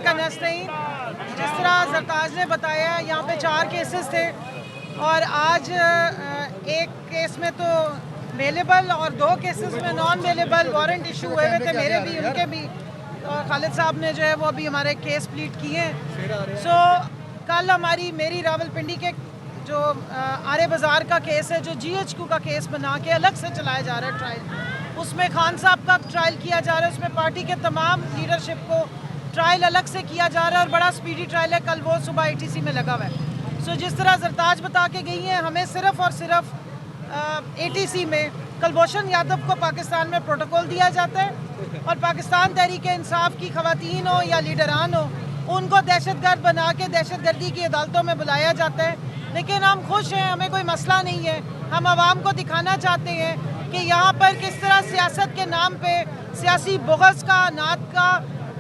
کا نستعین. جس طرح زرتاج نے بتایا یہاں پہ 4 کیسز تھے اور آج ایک کیس میں تو اویلیبل اور 2 کیسز میں نان اویلیبل وارنٹ ایشو ہوئے ہوئے تھے, میرے بھی ان کے بھی. خالد صاحب نے جو ہے وہ ابھی ہمارے کیس پلیٹ کیے ہیں. سو کل میری راولپنڈی کے جو آرے بازار کا کیس ہے, جو GHQ کا کیس بنا کے الگ سے چلایا جا رہا ہے ٹرائل, اس میں خان صاحب کا ٹرائل کیا جا رہا ہے, اس میں پارٹی کے تمام لیڈرشپ کو ٹرائل الگ سے کیا جا رہا ہے اور بڑا سپیڈی ٹرائل ہے. کل وہ صبح ATC میں لگا ہوا ہے. سو جس طرح زرتاج بتا کے گئی ہیں, ہمیں صرف اور صرف ATC میں کلبھوشن یادو کو پاکستان میں پروٹوکول دیا جاتا ہے اور پاکستان تحریک انصاف کی خواتین ہو یا لیڈران ہو, ان کو دہشت گرد بنا کے دہشت گردی کی عدالتوں میں بلایا جاتا ہے. لیکن ہم خوش ہیں, ہمیں کوئی مسئلہ نہیں ہے. ہم عوام کو دکھانا چاہتے ہیں کہ یہاں پر کس طرح سیاست کے نام پہ سیاسی بغض کا, نعت کا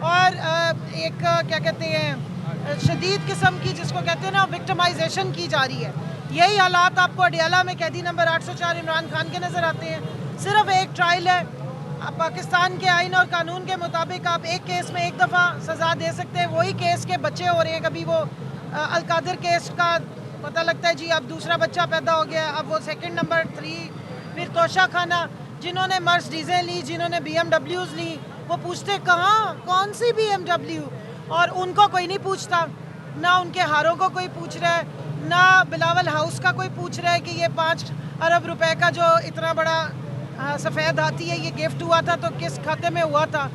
اور ایک کیا کہتے ہیں شدید قسم کی, جس کو کہتے ہیں نا وکٹمائزیشن کی جا رہی ہے. یہی حالات آپ کو اڈیالہ میں قیدی نمبر 804 عمران خان کے نظر آتے ہیں. صرف ایک ٹرائل ہے. پاکستان کے آئین اور قانون کے مطابق آپ ایک کیس میں ایک دفعہ سزا دے سکتے ہیں. وہی کیس کے بچے ہو رہے ہیں. کبھی وہ القادر کیس کا پتہ لگتا ہے جی اب دوسرا بچہ پیدا ہو گیا, اب وہ سیکنڈ نمبر 3. پھر توشہ خانہ جنہوں نے مرسڈیزیں لی, جنہوں نے BMWs لی, وہ پوچھتے کہاں کون سی BMW, اور ان کو کوئی نہیں پوچھتا. نہ ان کے ہاروں کو کوئی پوچھ رہا ہے, نہ بلاول ہاؤس کا کوئی پوچھ رہا ہے کہ یہ 5 ارب روپے کا جو اتنا بڑا سفید ہاتھی ہے یہ گفٹ ہوا تھا تو کس کھاتے میں ہوا تھا.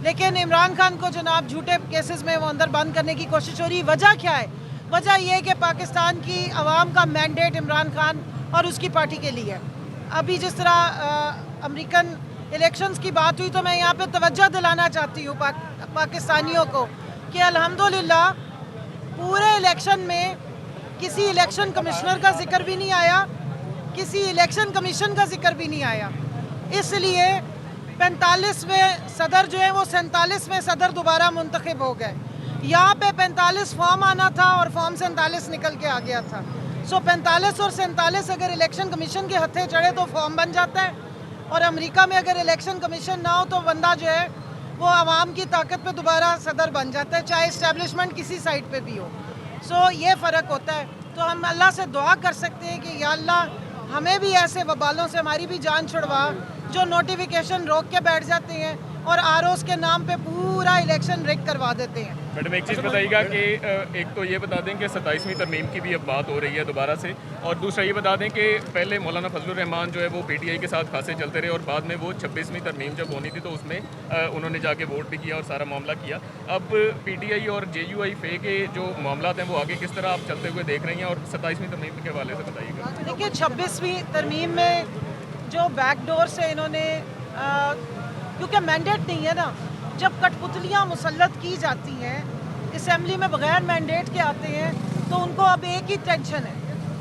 لیکن عمران خان کو جناب جھوٹے کیسز میں وہ اندر بند کرنے کی کوشش ہو رہی. وجہ کیا ہے؟ وجہ یہ کہ پاکستان کی عوام کا مینڈیٹ عمران خان اور اس کی پارٹی کے لیے ہے. ابھی جس طرح امریکن الیکشنز کی بات ہوئی تو میں یہاں پہ توجہ دلانا چاہتی ہوں پاکستانیوں کو کہ الحمدللہ پورے الیکشن میں کسی الیکشن کمشنر کا ذکر بھی نہیں آیا, کسی الیکشن کمیشن کا ذکر بھی نہیں آیا. اس لیے 45ویں صدر جو ہیں وہ 47ویں صدر دوبارہ منتخب ہو گئے. یہاں پہ 45 فارم آنا تھا اور فارم 47 نکل کے آ گیا تھا. سو 45 اور 47 اگر الیکشن کمیشن کے ہتھے چڑھے تو فارم بن جاتا ہے, اور امریکہ میں اگر الیکشن کمیشن نہ ہو تو بندہ جو ہے وہ عوام کی طاقت پہ دوبارہ صدر بن جاتا ہے, چاہے اسٹیبلشمنٹ کسی سائٹ پہ بھی ہو. سو یہ فرق ہوتا ہے. تو ہم اللہ سے دعا کر سکتے ہیں کہ یا اللہ ہمیں بھی ایسے وبالوں سے ہماری بھی جان چھڑوا جو نوٹیفیکیشن روک کے بیٹھ جاتے ہیں اور ROs کے نام پہ پورا الیکشن ریگ کروا دیتے ہیں. میڈم ایک چیز بتائیے گا کہ ایک تو یہ بتا دیں کہ 27ویں ترمیم کی بھی اب بات ہو رہی ہے دوبارہ سے, اور دوسرا یہ بتا دیں کہ پہلے مولانا فضل الرحمان جو ہے وہ PTI کے ساتھ خاصے چلتے رہے, اور بعد میں وہ 26ویں ترمیم جب ہونی تھی تو اس میں انہوں نے جا کے ووٹ بھی کیا اور سارا معاملہ کیا. اب PTI اور JUI فے کے جو معاملات ہیں وہ آگے کس طرح آپ چلتے ہوئے دیکھ رہی ہیں, اور 27ویں ترمیم کے حوالے سے بتائیے گا. دیکھیے 26ویں ترمیم میں جو بیک ڈور سے انہوں نے, کیونکہ مینڈیٹ نہیں ہے نا, جب کٹ پتلیاں مسلط کی جاتی ہیں اسمبلی میں بغیر مینڈیٹ کے آتے ہیں تو ان کو اب ایک ہی ٹینشن ہے.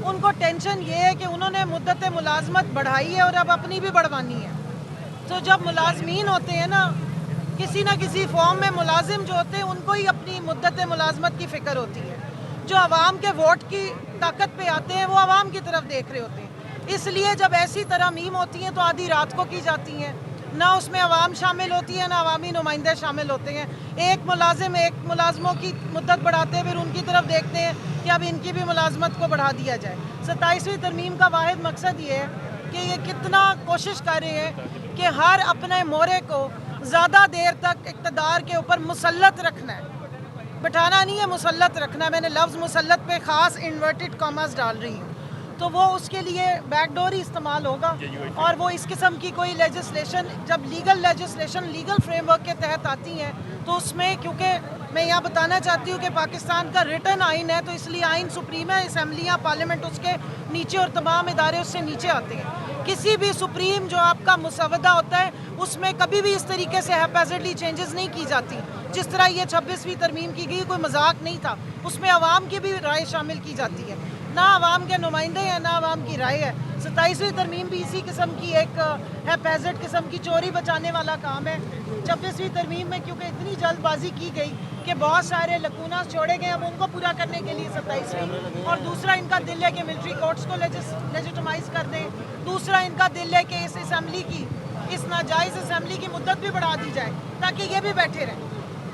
ان کو ٹینشن یہ ہے کہ انہوں نے مدت ملازمت بڑھائی ہے اور اب اپنی بھی بڑھوانی ہے. تو جب ملازمین ہوتے ہیں نا کسی نہ کسی فارم میں, ملازم جو ہوتے ہیں ان کو ہی اپنی مدت ملازمت کی فکر ہوتی ہے. جو عوام کے ووٹ کی طاقت پہ آتے ہیں وہ عوام کی طرف دیکھ رہے ہوتے ہیں. اس لیے جب ایسی ترامیم ہوتی ہیں تو آدھی رات کو کی جاتی ہیں, نہ اس میں عوام شامل ہوتی ہے نہ عوامی نمائندے شامل ہوتے ہیں. ایک ملازم ایک ملازموں کی مدت بڑھاتے ہیں, پھر ان کی طرف دیکھتے ہیں کہ اب ان کی بھی ملازمت کو بڑھا دیا جائے. 27ویں ترمیم کا واحد مقصد یہ ہے کہ یہ کتنا کوشش کر رہے ہیں کہ ہر اپنے مورے کو زیادہ دیر تک اقتدار کے اوپر مسلط رکھنا ہے, بٹھانا نہیں ہے, مسلط رکھنا ہے. میں نے لفظ مسلط پہ خاص انورٹڈ کاماز ڈال رہی ہوں. تو وہ اس کے لیے بیک ڈور ہی استعمال ہوگا, اور وہ اس قسم کی کوئی لیجسلیشن جب لیگل فریم ورک کے تحت آتی ہیں تو اس میں, کیونکہ میں یہاں بتانا چاہتی ہوں کہ پاکستان کا ریٹن آئین ہے تو اس لیے آئین سپریم ہے, اسمبلیاں پارلیمنٹ اس کے نیچے اور تمام ادارے اس سے نیچے آتے ہیں. کسی بھی سپریم جو آپ کا مسودہ ہوتا ہے اس میں کبھی بھی اس طریقے سے ہیپیزڈلی چینجز نہیں کی جاتی. جس طرح یہ 26ویں ترمیم کی گئی کوئی مذاق نہیں تھا, اس میں عوام کی بھی رائے شامل کی جاتی ہے. نہ عوام کے نمائندے ہیں نہ عوام کی رائے ہے. 27ویں ترمیم بھی اسی قسم کی ایک ہیپیزڈ قسم کی چوری بچانے والا کام ہے. 26ویں ترمیم میں کیونکہ اتنی جلد بازی کی گئی کہ بہت سارے لکوناز چھوڑے گئے, اب ان کو پورا کرنے کے لیے 27ویں, اور دوسرا ان کا دل ہے کہ ملٹری کورٹس کو لیجیٹمائز کر دیں. دوسرا ان کا دل ہے کہ اس اسمبلی کی, اس ناجائز اسمبلی کی مدت بھی بڑھا دی جائے تاکہ یہ بھی بیٹھے رہیں.